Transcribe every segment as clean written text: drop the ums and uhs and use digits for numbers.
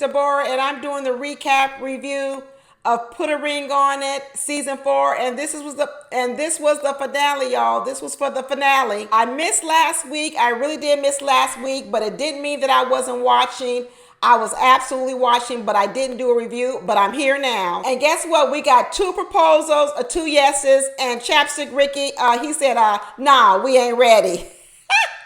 Deborah, and I'm doing the recap review of Put a Ring on It season 4, and this was the finale, y'all. This was for the finale. I missed last week. I really did miss last week, but it didn't mean that I wasn't watching. I was absolutely watching, but I didn't do a review, but I'm here now. And guess what? We got 2 proposals, 2 yeses, and Chapstick Ricky, he said, nah, we ain't ready.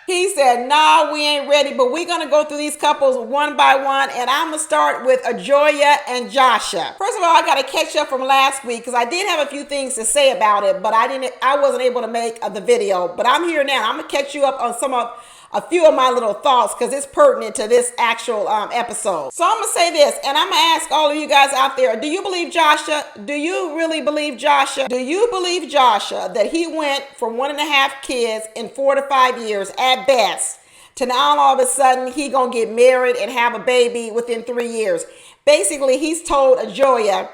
He said, nah, we ain't ready, but we're going to go through these couples one by one, and I'm going to start with Joya and Joshua. First of all, I got to catch up from last week because I did have a few things to say about it, but I wasn't able to make the video, but I'm here now. I'm going to catch you up on a few of my little thoughts because it's pertinent to this actual episode. So I'm going to say this, and I'm going to ask all of you guys out there, do you believe Joshua? Do you really believe Joshua? Do you believe Joshua that he went from 1.5 kids in 4 to 5 years at best to now all of a sudden he going to get married and have a baby within 3 years? Basically, he's told Joya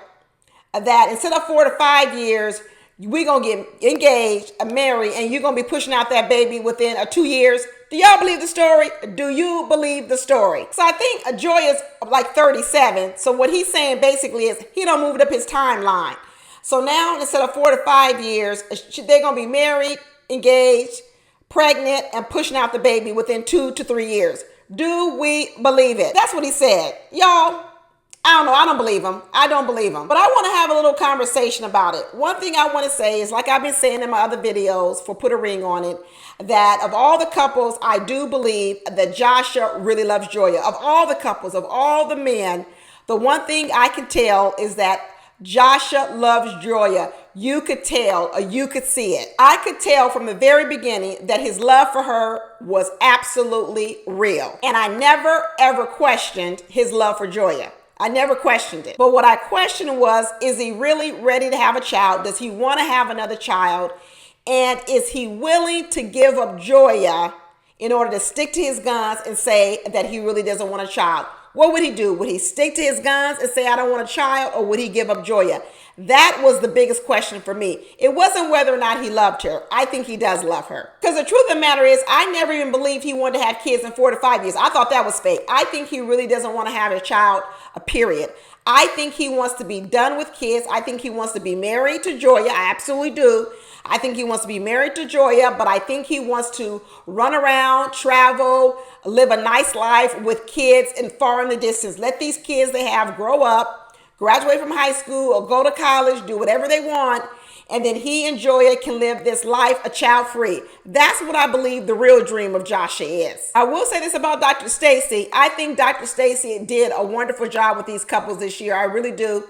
that instead of 4 to 5 years, we're going to get engaged, married, and you're going to be pushing out that baby within 2 years. Do y'all believe the story? Do you believe the story? So I think Joya's like 37. So what he's saying basically is he done moved up his timeline. So now instead of 4 to 5 years, they're going to be married, engaged, pregnant, and pushing out the baby within 2 to 3 years. Do we believe it? That's what he said. Y'all, I don't know. I don't believe him. I don't believe him. But I want to have a little conversation about it. One thing I want to say is, like I've been saying in my other videos for Put a Ring on It, that of all the couples, I do believe that Joshua really loves Joya. Of all the couples, of all the men, the one thing I can tell is that Joshua loves Joya. You could tell, or you could see it. I could tell from the very beginning that his love for her was absolutely real. And I never, ever questioned his love for Joya. I never questioned it. But what I questioned was, is he really ready to have a child? Does he want to have another child? And is he willing to give up Joya in order to stick to his guns and say that he really doesn't want a child? What would he do? Would he stick to his guns and say, I don't want a child, or would he give up Joya? That was the biggest question for me. It wasn't whether or not he loved her. I think he does love her. Because the truth of the matter is, I never even believed he wanted to have kids in 4 to 5 years. I thought that was fake. I think he really doesn't want to have a child, period. I think he wants to be done with kids. I think he wants to be married to Joya. I absolutely do. I think he wants to be married to Joya, but I think he wants to run around, travel, live a nice life with kids and far in the distance. Let these kids they have grow up, graduate from high school or go to college, do whatever they want, and then he and Joya can live this life a child-free. That's what I believe the real dream of Joshua is. I will say this about Dr. Stacy. I think Dr. Stacy did a wonderful job with these couples this year. I really do.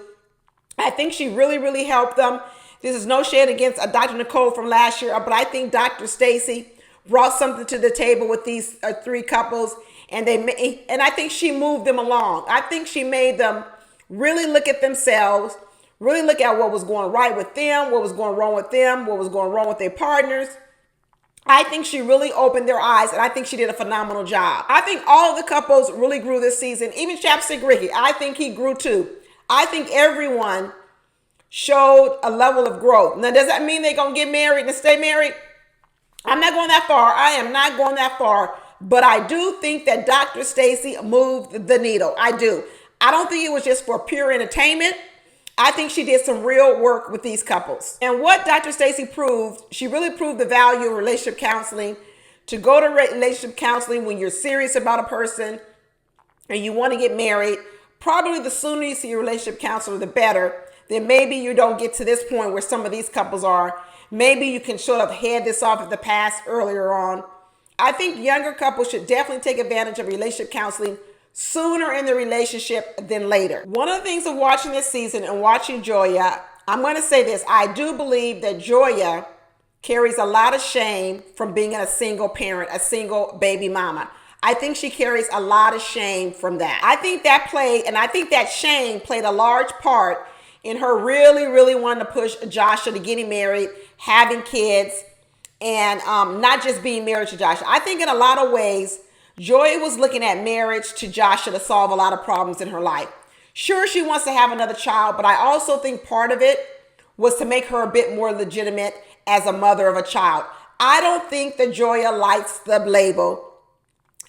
I think she really, really helped them. This is no shade against Dr. Nicole from last year, but I think Dr. Stacy brought something to the table with these 3 couples, and I think she moved them along. I think she made them really look at themselves, really look at what was going right with them, what was going wrong with them, what was going wrong with their partners. I think she really opened their eyes, and I think she did a phenomenal job. I think all of the couples really grew this season. Even Chapstick Ricky, I think he grew too. I think everyone showed a level of growth. Now, does that mean they're going to get married and stay married? I'm not going that far. I am not going that far. But I do think that Dr. Stacy moved the needle. I do. I don't think it was just for pure entertainment. I think she did some real work with these couples. And what Dr. Stacy proved, she really proved the value of relationship counseling. To go to relationship counseling when you're serious about a person and you want to get married, probably the sooner you see a relationship counselor, the better. Then maybe you don't get to this point where some of these couples are. Maybe you can sort of head this off at the past earlier on. I think younger couples should definitely take advantage of relationship counseling sooner in the relationship than later. One of the things of watching this season and watching Joya, I'm going to say this. I do believe that Joya carries a lot of shame from being a single parent, a single baby mama. I think she carries a lot of shame from that. I think that shame played a large part in her really, really wanting to push Joshua to getting married, having kids, and not just being married to Joshua. I think in a lot of ways, Joya was looking at marriage to Joshua to solve a lot of problems in her life. Sure, she wants to have another child, but I also think part of it was to make her a bit more legitimate as a mother of a child. I don't think that Joya likes the label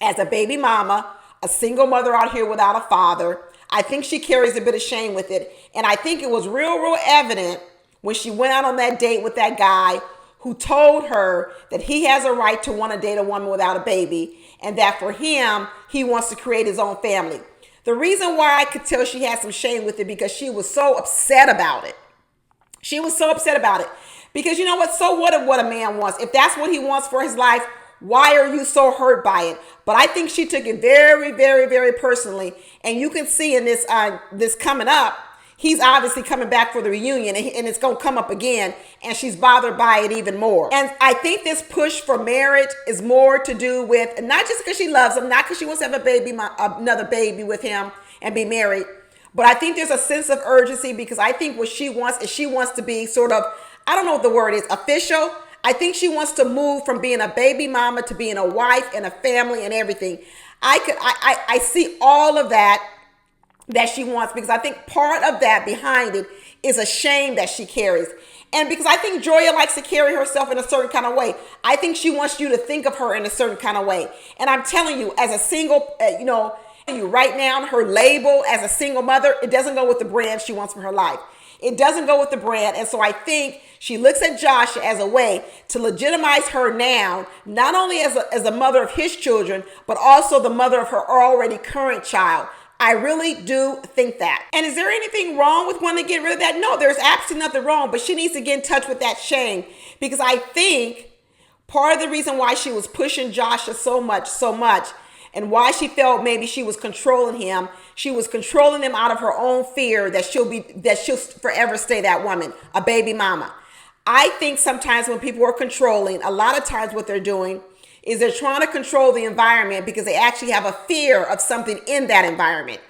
as a baby mama, a single mother out here without a father. I think she carries a bit of shame with it. And I think it was real evident when she went out on that date with that guy who told her that he has a right to want to date a woman without a baby, and that for him, he wants to create his own family. The reason why I could tell she had some shame with it, because she was so upset about it. She was so upset about it. Because you know what? So what if what a man wants? If that's what he wants for his life, why are you so hurt by it? But I think she took it very personally. And you can see in this coming up, he's obviously coming back for the reunion, and it's going to come up again, and she's bothered by it even more. And I think this push for marriage is more to do with, not just because she loves him, not because she wants to have another baby with him and be married, but I think there's a sense of urgency, because I think what she wants is she wants to be sort of, I don't know what the word is, official. I think she wants to move from being a baby mama to being a wife and a family and everything. I see all of that she wants, because I think part of that behind it is a shame that she carries. And because I think Joya likes to carry herself in a certain kind of way. I think she wants you to think of her in a certain kind of way. And I'm telling you, as a single, you right now, her label as a single mother, it doesn't go with the brand she wants for her life. It doesn't go with the brand. And so I think she looks at Joshua as a way to legitimize her now, not only as a mother of his children, but also the mother of her already current child. I really do think that. And is there anything wrong with wanting to get rid of that? No, there's absolutely nothing wrong, but she needs to get in touch with that shame, because I think part of the reason why she was pushing Joshua so much, and why she felt maybe she was controlling him, she was controlling him out of her own fear that she'll forever stay that woman, a baby mama. I think sometimes when people are controlling, a lot of times what they're doing is they're trying to control the environment because they actually have a fear of something in that environment.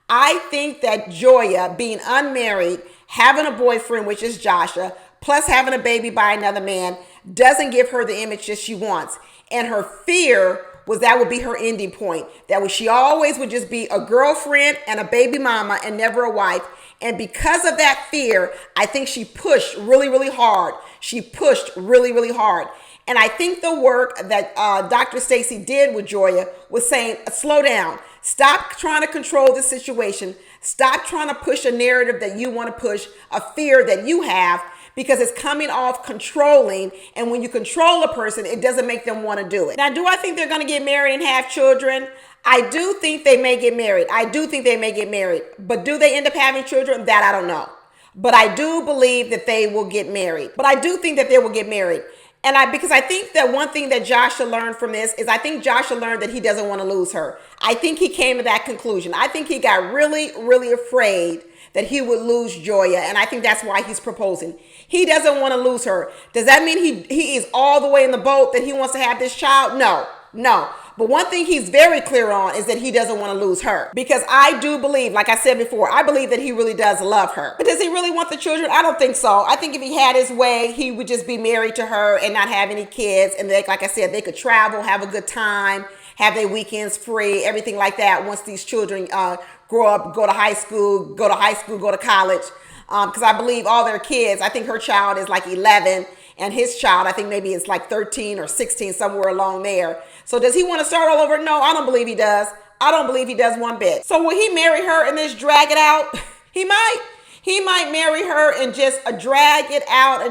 I think that Joya, being unmarried, having a boyfriend, which is Joshua, plus having a baby by another man, doesn't give her the image that she wants. And her fear was that would be her ending point. That she always would just be a girlfriend and a baby mama and never a wife. And because of that fear, I think she pushed really hard. She pushed really hard. And I think the work that Dr. Stacy did with Joya was saying, slow down. Stop trying to control the situation. Stop trying to push a narrative that you want to push, a fear that you have, because it's coming off controlling. And when you control a person, it doesn't make them want to do it. Now, do I think they're going to get married and have children? I do think they may get married. But do they end up having children? That I don't know. But I do believe that they will get married. And because I think that one thing that Joshua learned from this is I think Joshua learned that he doesn't want to lose her. I think he came to that conclusion. I think he got really afraid that he would lose Joya. And I think that's why he's proposing. He doesn't want to lose her. Does that mean he is all the way in the boat that he wants to have this child? No. But one thing he's very clear on is that he doesn't want to lose her. Because I do believe, like I said before, I believe that he really does love her. But does he really want the children? I don't think so. I think if he had his way, he would just be married to her and not have any kids. And like I said, they could travel, have a good time, have their weekends free, everything like that once these children grow up, go to high school, go to college. Because I believe all their kids, I think her child is like 11. And his child, I think maybe it's like 13 or 16, somewhere along there. So does he want to start all over? No, I don't believe he does. I don't believe he does one bit. So will he marry her and just drag it out? He might. He might marry her and just drag it out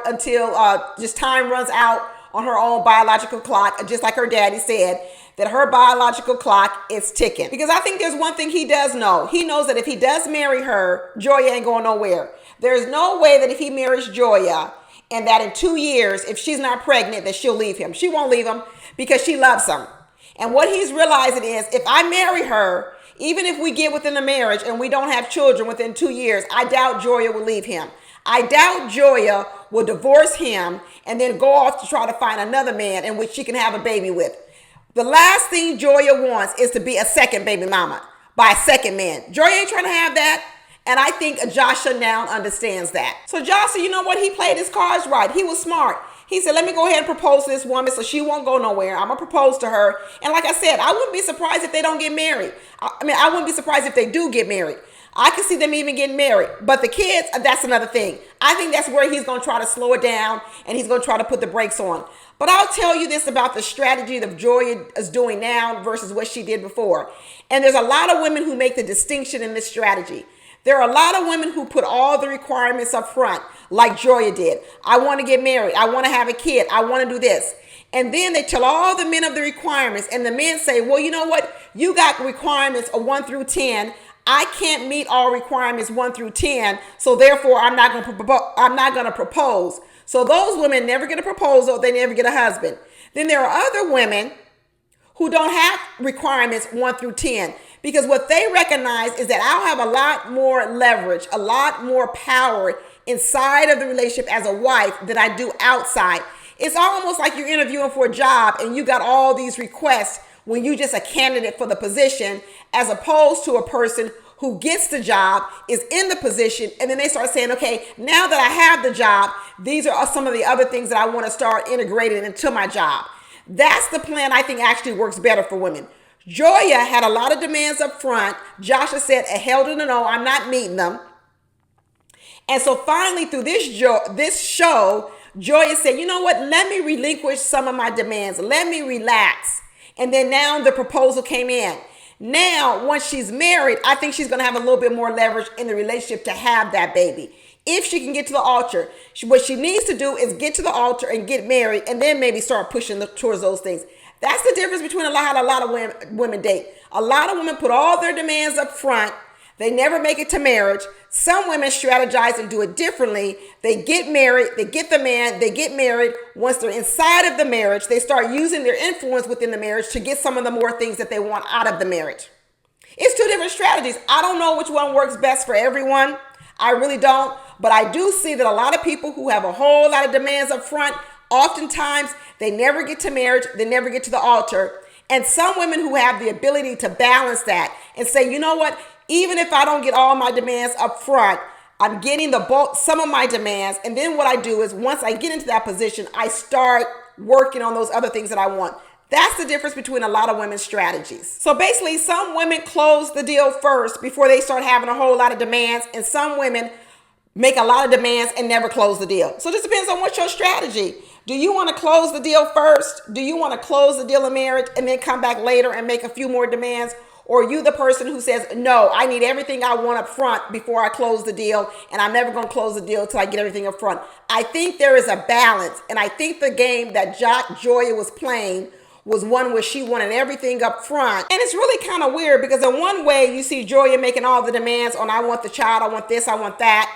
until just time runs out on her own biological clock, just like her daddy said, that her biological clock is ticking. Because I think there's one thing he does know. He knows that if he does marry her, Joya ain't going nowhere. There's no way that if he marries Joya, and that in 2 years, if she's not pregnant, that she'll leave him. She won't leave him because she loves him. And what he's realizing is, if I marry her, even if we get within the marriage and we don't have children within 2 years, I doubt Joya will leave him. I doubt Joya will divorce him and then go off to try to find another man in which she can have a baby with. The last thing Joya wants is to be a second baby mama by a second man. Joya ain't trying to have that. And I think Joshua now understands that. So Joshua, you know what? He played his cards right. He was smart. He said, let me go ahead and propose to this woman so she won't go nowhere. I'm going to propose to her. And like I said, I wouldn't be surprised if they don't get married. I wouldn't be surprised if they do get married. I can see them even getting married. But the kids, that's another thing. I think that's where he's going to try to slow it down and he's going to try to put the brakes on. But I'll tell you this about the strategy that Joya is doing now versus what she did before. And there's a lot of women who make the distinction in this strategy. There are a lot of women who put all the requirements up front, like Joya did. I want to get married. I want to have a kid. I want to do this. And then they tell all the men of the requirements, and the men say, well, you know what? You got requirements of 1 through 10. I can't meet all requirements 1 through 10, so therefore I'm not going to propose. So those women never get a proposal. They never get a husband. Then there are other women who don't have requirements 1 through 10, because what they recognize is that I'll have a lot more leverage, a lot more power inside of the relationship as a wife than I do outside. It's almost like you're interviewing for a job and you got all these requests when you're just a candidate for the position, as opposed to a person who gets the job, is in the position, and then they start saying, okay, now that I have the job, these are some of the other things that I want to start integrating into my job. That's the plan I think actually works better for women. Joya had a lot of demands up front. Joshua said, hell to the no, I'm not meeting them. And so finally through this show, Joya said, you know what, let me relinquish some of my demands. Let me relax. And then now the proposal came in. Now, once she's married, I think she's going to have a little bit more leverage in the relationship to have that baby. If she can get to the altar, what she needs to do is get to the altar and get married, and then maybe start pushing towards those things. That's the difference between how a lot of women date. A lot of women put all their demands up front. They never make it to marriage. Some women strategize and do it differently. They get married, they get the man, they get married. Once they're inside of the marriage, they start using their influence within the marriage to get some of the more things that they want out of the marriage. It's 2 different strategies. I don't know which one works best for everyone. I really don't. But I do see that a lot of people who have a whole lot of demands up front, oftentimes they never get to marriage, they never get to the altar. And some women who have the ability to balance that and say, you know what, even if I don't get all my demands up front, I'm getting the bulk, some of my demands. And then what I do is once I get into that position, I start working on those other things that I want. That's the difference between a lot of women's strategies. So basically, some women close the deal first before they start having a whole lot of demands. And some women make a lot of demands and never close the deal. So it just depends on what's your strategy. Do you want to close the deal first? Do you want to close the deal in marriage and then come back later and make a few more demands? Or are you the person who says, no, I need everything I want up front before I close the deal, and I'm never going to close the deal until I get everything up front? I think there is a balance, and I think the game that Joya was playing was one where she wanted everything up front. And it's really kind of weird, because in one way you see Joya making all the demands on, I want the child, I want this, I want that.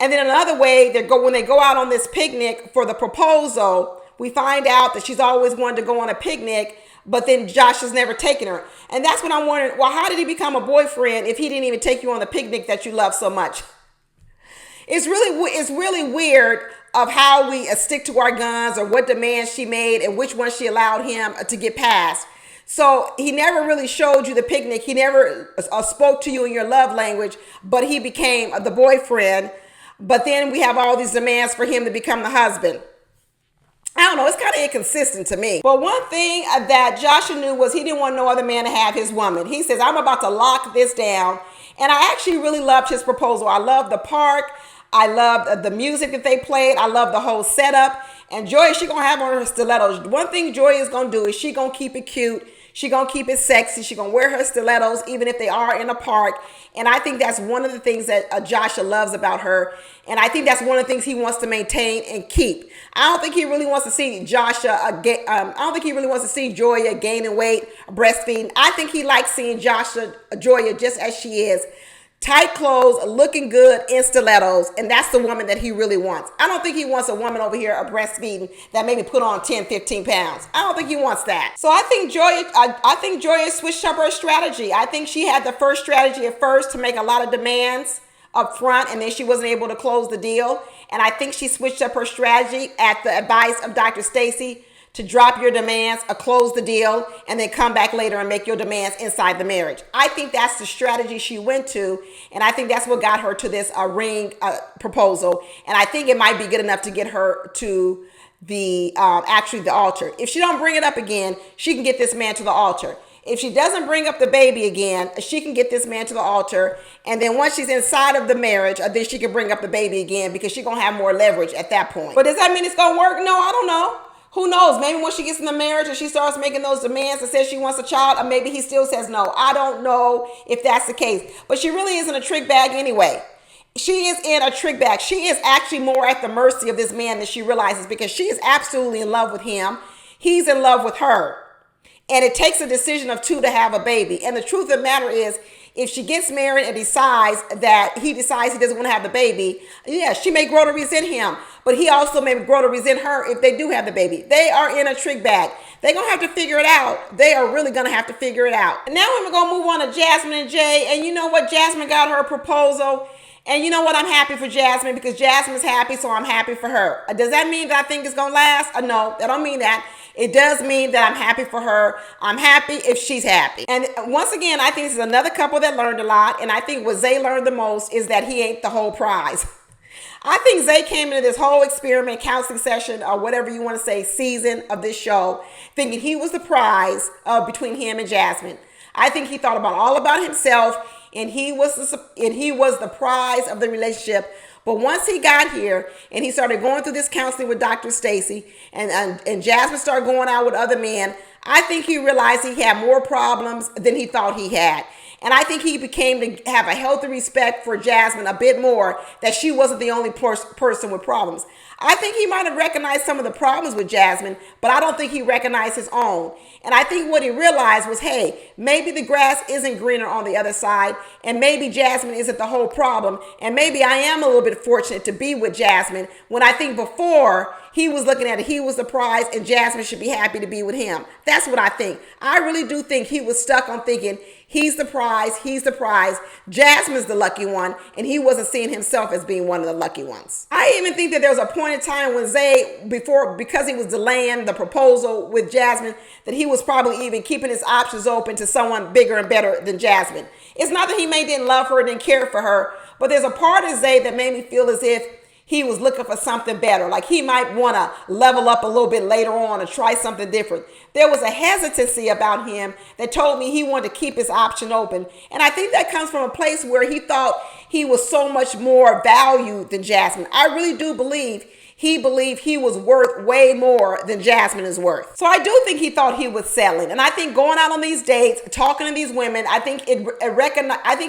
And then another way, when they go out on this picnic for the proposal, we find out that she's always wanted to go on a picnic, but then Josh has never taken her. And that's when I'm wondering, well, how did he become a boyfriend if he didn't even take you on the picnic that you love so much? It's really weird of how we stick to our guns, or what demands she made and which one she allowed him to get past. So he never really showed you the picnic. He never spoke to you in your love language, but he became the boyfriend. But then we have all these demands for him to become the husband. I don't know, it's kind of inconsistent to me. But one thing that Joshua knew was he didn't want no other man to have his woman. He says, I'm about to lock this down. And I actually really loved his proposal. I loved the park. I loved the music that they played. I loved the whole setup. And Joya, she gonna have on her stilettos. One thing Joya is gonna do is she gonna keep it cute. She gonna keep it sexy. She gonna wear her stilettos even if they are in a park. And I think that's one of the things that Joshua loves about her. And I think that's one of the things he wants to maintain and keep. I don't think he really wants to see I don't think he really wants to see Joya gaining weight, breastfeeding. I think he likes seeing Joya just as she is. Tight clothes, looking good in stilettos, and that's the woman that he really wants. I don't think he wants a woman over here breastfeeding that maybe put on 10, 15 pounds. I don't think he wants that. So I think Joya switched up her strategy. I think she had the first strategy at first to make a lot of demands up front, and then she wasn't able to close the deal. And I think she switched up her strategy at the advice of Dr. Stacy to drop your demands, close the deal, and then come back later and make your demands inside the marriage. I think that's the strategy she went to, and I think that's what got her to this ring proposal. And I think it might be good enough to get her to the altar. If she don't bring it up again, she can get this man to the altar. If she doesn't bring up the baby again, she can get this man to the altar. And then once she's inside of the marriage, then she can bring up the baby again, because she's going to have more leverage at that point. But does that mean it's going to work? No, I don't know. Who knows? Maybe when she gets in the marriage and she starts making those demands and says she wants a child, or maybe he still says no. I don't know if that's the case. But she really isn't a trick bag anyway. She is in a trick bag. She is actually more at the mercy of this man than she realizes, because she is absolutely in love with him. He's in love with her. And it takes a decision of two to have a baby. And the truth of the matter is, if she gets married and decides he doesn't want to have the baby, yeah, she may grow to resent him. But he also may grow to resent her if they do have the baby. They are in a trick bag. They're going to have to figure it out. They are really going to have to figure it out. And now we're going to move on to Jasmine and Zay. And you know what? Jasmine got her proposal. And you know what? I'm happy for Jasmine, because Jasmine's happy, so I'm happy for her. Does that mean that I think it's going to last? No, that don't mean that. It does mean that I'm happy for her. I'm happy if she's happy. And once again, I think this is another couple that learned a lot. And I think what Zay learned the most is that he ain't the whole prize. I think Zay came into this whole experiment, counseling session, or whatever you want to say, season of this show, thinking he was the prize between him and Jasmine. I think he thought all about himself, and he was the prize of the relationship. But once he got here and he started going through this counseling with Dr. Stacy, and Jasmine started going out with other men, I think he realized he had more problems than he thought he had. And I think he became to have a healthy respect for Jasmine a bit more, that she wasn't the only person with problems. I think he might have recognized some of the problems with Jasmine, but I don't think he recognized his own. And I think what he realized was, hey, maybe the grass isn't greener on the other side, and maybe Jasmine isn't the whole problem, and maybe I am a little bit fortunate to be with Jasmine, when I think before he was looking at it, he was the prize, and Jasmine should be happy to be with him. That's what I think. I really do think he was stuck on thinking he's the prize, Jasmine's the lucky one, and he wasn't seeing himself as being one of the lucky ones. I even think that there was a point in time when Zay, because he was delaying the proposal with Jasmine, that he was probably even keeping his options open to someone bigger and better than Jasmine. It's not that he didn't love her, didn't care for her, but there's a part of Zay that made me feel as if he was looking for something better. Like he might want to level up a little bit later on or try something different. There was a hesitancy about him that told me he wanted to keep his option open. And I think that comes from a place where he thought he was so much more valued than Jasmine. I really do believe he believed he was worth way more than Jasmine is worth. So I do think he thought he was settling. And I think going out on these dates, talking to these women, I think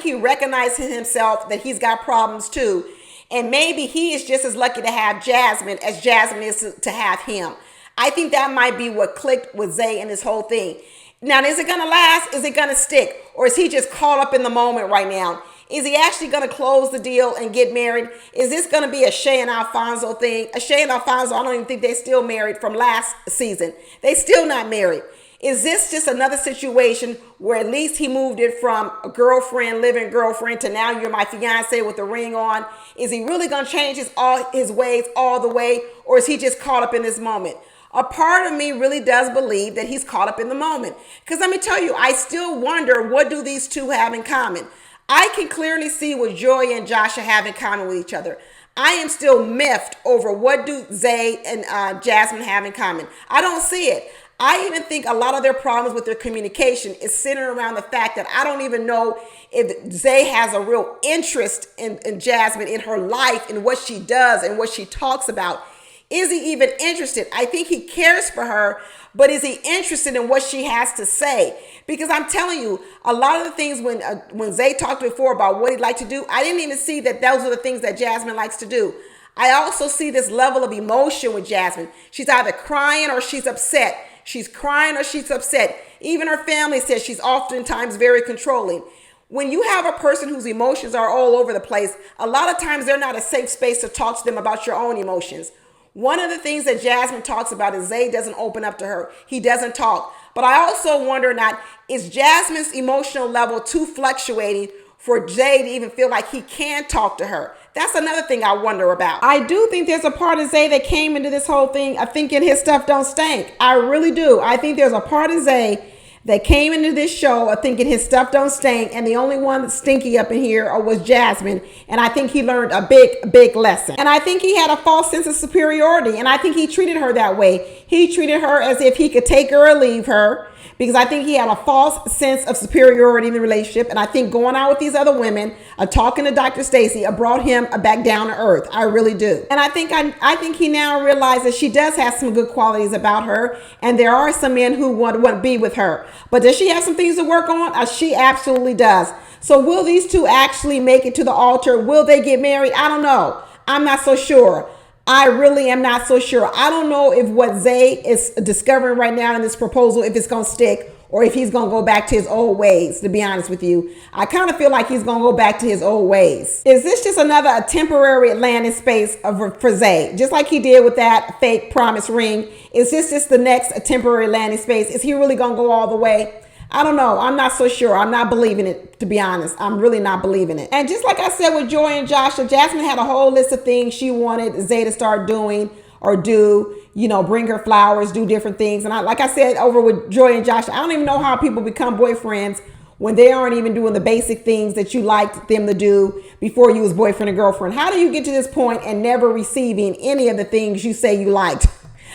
he recognized in himself that he's got problems too. And maybe he is just as lucky to have Jasmine as Jasmine is to have him. I think that might be what clicked with Zay and this whole thing. Now, is it going to last? Is it going to stick? Or is he just caught up in the moment right now? Is he actually going to close the deal and get married? Is this going to be a Shay and Alfonso thing? A Shay and Alfonso, I don't even think they're still married from last season. They still not married. Is this just another situation where at least he moved it from a girlfriend, living girlfriend, to now you're my fiance with the ring on? Is he really going to change his ways all the way? Or is he just caught up in this moment? A part of me really does believe that he's caught up in the moment. Because let me tell you, I still wonder, what do these two have in common? I can clearly see what Joya and Joshua have in common with each other. I am still miffed over what do Zay and Jasmine have in common. I don't see it. I even think a lot of their problems with their communication is centered around the fact that I don't even know if Zay has a real interest in Jasmine, in her life, in what she does and what she talks about. Is he even interested? I think he cares for her, but is he interested in what she has to say? Because I'm telling you, a lot of the things when Zay talked before about what he'd like to do, I didn't even see that those are the things that Jasmine likes to do. I also see this level of emotion with Jasmine. She's either crying or she's upset. She's crying or she's upset. Even her family says she's oftentimes very controlling. When you have a person whose emotions are all over the place, a lot of times they're not a safe space to talk to them about your own emotions. One of the things that Jasmine talks about is Zay doesn't open up to her. He doesn't talk. But I also wonder, not, is Jasmine's emotional level too fluctuating for Zay to even feel like he can talk to her? That's another thing I wonder about. I do think there's a part of Zay that came into this whole thing thinking his stuff don't stink. I really do. I think there's a part of Zay that came into this show thinking his stuff don't stink, and the only one that's stinky up in here was Jasmine. And I think he learned a big lesson. And I think he had a false sense of superiority, and I think he treated her that way. He treated her as if he could take her or leave her. because I think he had a false sense of superiority in the relationship. And I think going out with these other women, talking to Dr. Stacy, brought him back down to earth. I really do. And I think he now realizes she does have some good qualities about her. And there are some men who want to be with her. But does she have some things to work on? She absolutely does. So will these two actually make it to the altar? Will they get married? I don't know. I'm not so sure. I really am not so sure. I don't know if what Zay is discovering right now in this proposal, if it's going to stick or if he's going to go back to his old ways, to be honest with you. I kind of feel like he's going to go back to his old ways. Is this just another temporary landing space for Zay? Just like he did with that fake promise ring. Is this just the next temporary landing space? Is he really going to go all the way? I don't know. I'm not so sure. I'm not believing it, to be honest. I'm really not believing it. And just like I said with Joya and Joshua, Jasmine had a whole list of things she wanted Zay to start doing or do, bring her flowers, do different things. And like I said over with Joya and Joshua, I don't even know how people become boyfriends when they aren't even doing the basic things that you liked them to do before you was boyfriend and girlfriend. How do you get to this point and never receiving any of the things you say you liked?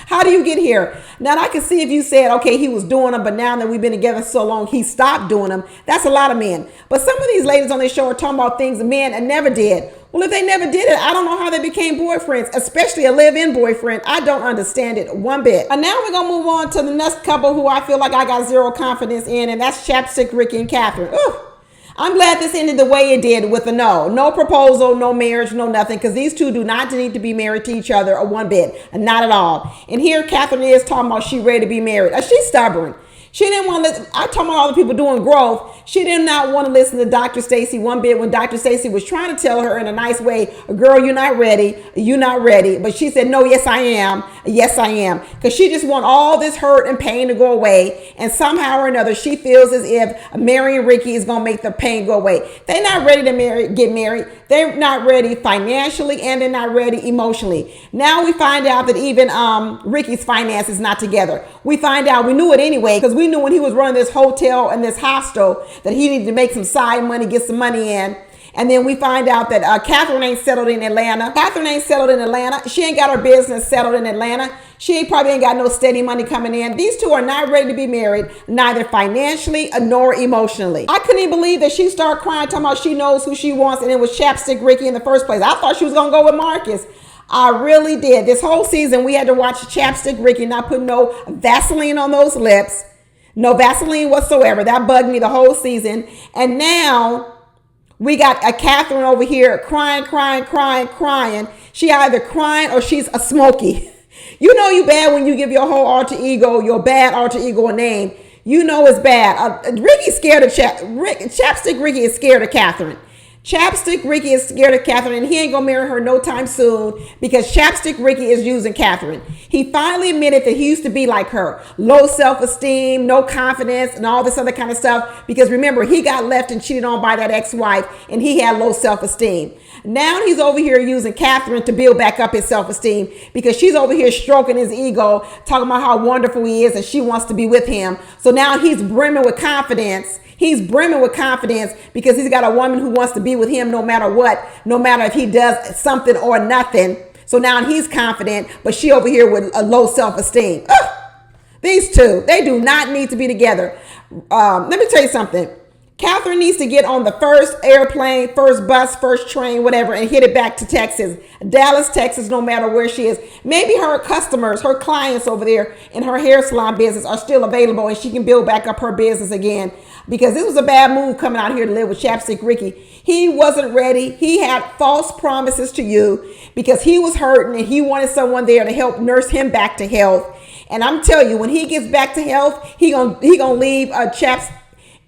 How do you get here? Now, I can see if you said, okay, he was doing them, but now that we've been together so long, he stopped doing them. That's a lot of men. But some of these ladies on this show are talking about things men never did. Well, if they never did it, I don't know how they became boyfriends, especially a live-in boyfriend. I don't understand it one bit. And now we're going to move on to the next couple who I feel like I got zero confidence in, and that's Chapstick Ricky and Catherine. Ooh. I'm glad this ended the way it did with a no. No proposal, no marriage, no nothing, because these two do not need to be married to each other or one bit. Not at all. And here Catherine is talking about she ready to be married. She's stubborn. She didn't want to listen. I talking about all the people doing growth. She did not want to listen to Dr. Stacy one bit when Dr. Stacy was trying to tell her in a nice way, girl, you're not ready. You're not ready. But she said, no, yes, I am. Yes, I am. Because she just want all this hurt and pain to go away. And somehow or another, she feels as if marrying Ricky is going to make the pain go away. They're not ready to get married. They're not ready financially and they're not ready emotionally. Now we find out that even Ricky's finance is not together. We find out, we knew it anyway, because we knew when he was running this hotel and this hostel that he needed to make some side money, get some money in. And then we find out that Catherine ain't settled in Atlanta. Catherine ain't settled in Atlanta. She ain't got her business settled in Atlanta. She probably ain't got no steady money coming in. These two are not ready to be married, neither financially nor emotionally. I couldn't even believe that she started crying, talking about she knows who she wants, and it was Chapstick Ricky in the first place. I thought she was going to go with Marcus. I really did. This whole season, we had to watch Chapstick Ricky not put no Vaseline on those lips. No Vaseline whatsoever. That bugged me the whole season. And now we got a Catherine over here crying. She either crying or she's a Smokey. You know you bad when you give your whole alter ego, your bad alter ego a name. You know it's bad. Ricky's scared of Chapstick Ricky is scared of Catherine. Chapstick Ricky is scared of Catherine, and he ain't gonna marry her no time soon because Chapstick Ricky is using Catherine. He finally admitted that he used to be like her. Low self-esteem, no confidence, and all this other kind of stuff. Because remember, he got left and cheated on by that ex-wife, and he had low self-esteem. Now he's over here using Catherine to build back up his self-esteem because she's over here stroking his ego, talking about how wonderful he is and she wants to be with him. So now he's brimming with confidence. He's brimming with confidence because he's got a woman who wants to be with him no matter what, no matter if he does something or nothing. So now he's confident, but she over here with a low self-esteem. These two, they do not need to be together. Let me tell you something. Catherine needs to get on the first airplane, first bus, first train, whatever, and hit it back to Texas, Dallas, Texas, no matter where she is. Maybe her customers, her clients over there in her hair salon business are still available and she can build back up her business again. Because this was a bad move coming out here to live with Chapstick Ricky. He wasn't ready. He had false promises to you because he was hurting and he wanted someone there to help nurse him back to health. And I'm telling you, when he gets back to health, he gonna leave Chapstick.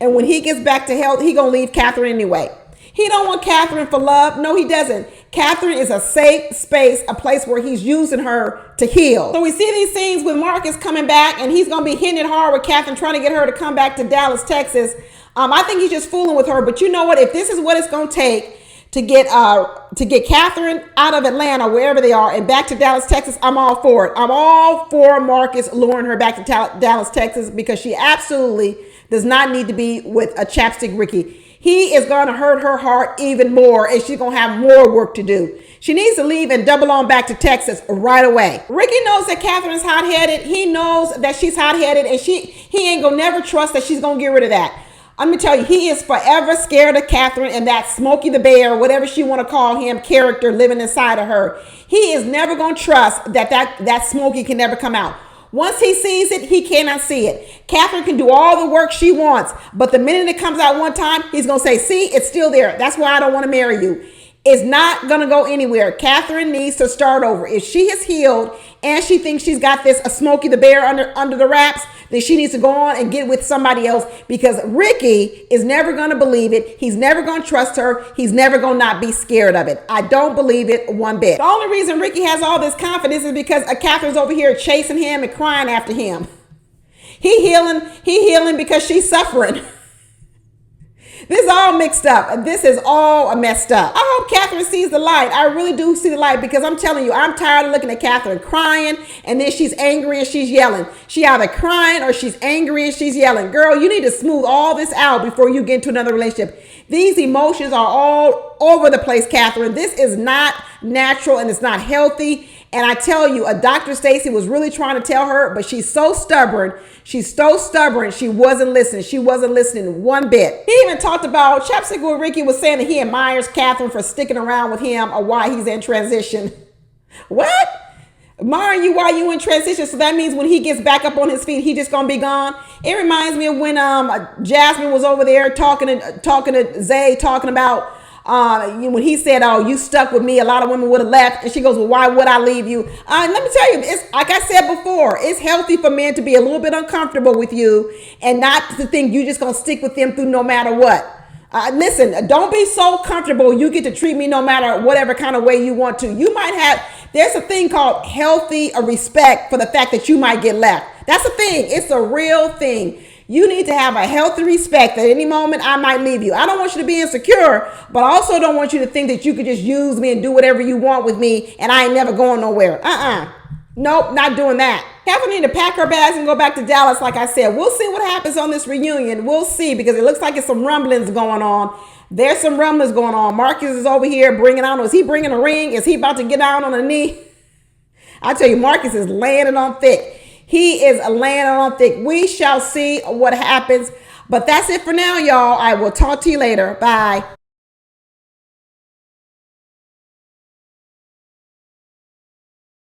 And when he gets back to health, he gonna leave Catherine anyway. He don't want Catherine for love. No, he doesn't. Catherine is a safe space, a place where he's using her to heal. So we see these scenes with Marcus coming back, and he's gonna be hitting it hard with Catherine, trying to get her to come back to Dallas, Texas. I think he's just fooling with her. But you know what? If this is what it's gonna take to get Catherine out of Atlanta, wherever they are, and back to Dallas, Texas, I'm all for it. I'm all for Marcus luring her back to Dallas, Texas, because she absolutely does not need to be with a Chapstick Ricky. He is going to hurt her heart even more, and she's going to have more work to do. She needs to leave and double on back to Texas right away. Ricky knows that Catherine is hot-headed. He knows that she's hot-headed, and he ain't gonna never trust that she's gonna get rid of that. Let me tell you, he is forever scared of Catherine and that Smokey the Bear, whatever she want to call him, character living inside of her. He is never gonna trust that Smokey can never come out. Once he sees it, he cannot see it. Catherine can do all the work she wants, but the minute it comes out one time, he's gonna say, see, it's still there. That's why I don't want to marry you. Is not going to go anywhere. Catherine needs to start over. If she has healed and she thinks she's got this a Smokey the Bear under the wraps, then she needs to go on and get with somebody else, because Ricky is never going to believe it. He's never going to trust her. He's never going to not be scared of it. I don't believe it one bit. The only reason Ricky has all this confidence is because Catherine's over here chasing him and crying after him. He healing because she's suffering. This is all mixed up. This is all messed up. I hope Catherine sees the light. I really do see the light, because I'm telling you, I'm tired of looking at Catherine crying and then she's angry and she's yelling. She either crying or she's angry and she's yelling. Girl, you need to smooth all this out before you get into another relationship. These emotions are all over the place, Catherine. This is not natural and it's not healthy. And I tell you, Dr. Stacy was really trying to tell her, but she's so stubborn. She's so stubborn. She wasn't listening. She wasn't listening one bit. He even talked about, Chapstick with Ricky was saying that he admires Catherine for sticking around with him or why he's in transition. What? Admiring you while you in transition? So that means when he gets back up on his feet, he just gonna be gone? It reminds me of when Jasmine was over there talking to Zay, talking about when he said, oh, you stuck with me, a lot of women would have left. And she goes, well, why would I leave you? Let me tell you, it's like I said before, it's healthy for men to be a little bit uncomfortable with you and not to think you just gonna stick with them through no matter what. Listen, don't be so comfortable you get to treat me no matter whatever kind of way you want to. You might have, there's a thing called healthy respect for the fact that you might get left. That's a thing. It's a real thing. You need to have a healthy respect that any moment I might leave you. I don't want you to be insecure, but I also don't want you to think that you could just use me and do whatever you want with me and I ain't never going nowhere. Nope, not doing that. Catherine need to pack her bags and go back to Dallas, like I said. We'll see what happens on this reunion. We'll see, because it looks like it's some rumblings going on. There's some rumblings going on. Marcus is over here bringing on. Is he bringing a ring? Is he about to get down on a knee? I tell you, Marcus is laying it on thick. He is laying on thick. We shall see what happens. But that's it for now, y'all. I will talk to you later. Bye.